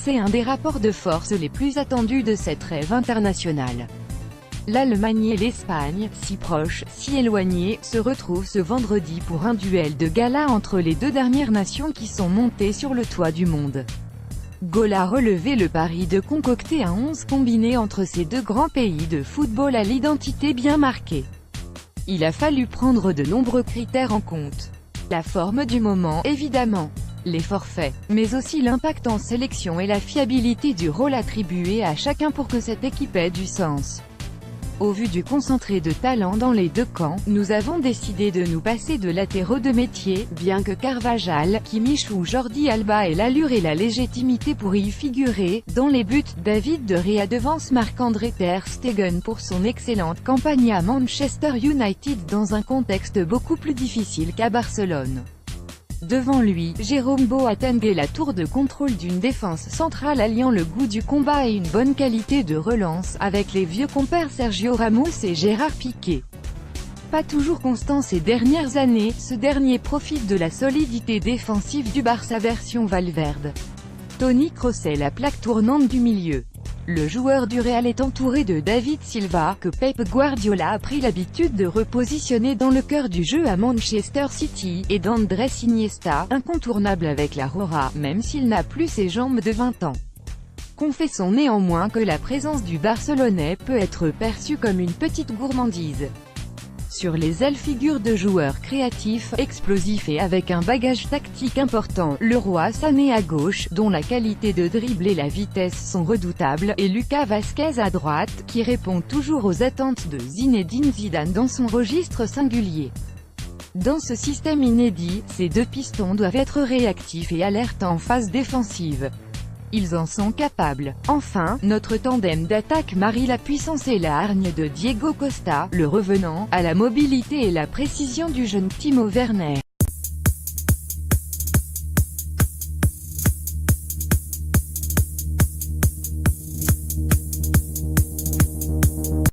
C'est un des rapports de force les plus attendus de cette trêve internationale. L'Allemagne et l'Espagne, si proches, si éloignées, se retrouvent ce vendredi pour un duel de gala entre les deux dernières nations qui sont montées sur le toit du monde. Gaulle a relevé le pari de concocter un 11 combiné entre ces deux grands pays de football à l'identité bien marquée. Il a fallu prendre de nombreux critères en compte. La forme du moment, évidemment. Les forfaits, mais aussi l'impact en sélection et la fiabilité du rôle attribué à chacun pour que cette équipe ait du sens. Au vu du concentré de talent dans les deux camps, nous avons décidé de nous passer de latéraux de métier, bien que Carvajal, Kimmich ou Jordi Alba aient l'allure et la légitimité pour y figurer. Dans les buts, David de Gea devance Marc-André ter Stegen pour son excellente campagne à Manchester United dans un contexte beaucoup plus difficile qu'à Barcelone. Devant lui, Jérôme Boateng est la tour de contrôle d'une défense centrale alliant le goût du combat et une bonne qualité de relance, avec les vieux compères Sergio Ramos et Gérard Piqué. Pas toujours constant ces dernières années, ce dernier profite de la solidité défensive du Barça version Valverde. Toni Kroos est la plaque tournante du milieu. Le joueur du Real est entouré de David Silva, que Pep Guardiola a pris l'habitude de repositionner dans le cœur du jeu à Manchester City, et d'Andrés Iniesta, incontournable avec la Rora, même s'il n'a plus ses jambes de 20 ans. Confessons néanmoins que la présence du Barcelonais peut être perçue comme une petite gourmandise. Sur les ailes figurent de joueurs créatifs, explosifs et avec un bagage tactique important, Leroy Sané à gauche, dont la qualité de dribble et la vitesse sont redoutables, et Lucas Vázquez à droite, qui répond toujours aux attentes de Zinedine Zidane dans son registre singulier. Dans ce système inédit, ces deux pistons doivent être réactifs et alertes en phase défensive. Ils en sont capables. Enfin, notre tandem d'attaque marie la puissance et la hargne de Diego Costa, le revenant, à la mobilité et la précision du jeune Timo Werner.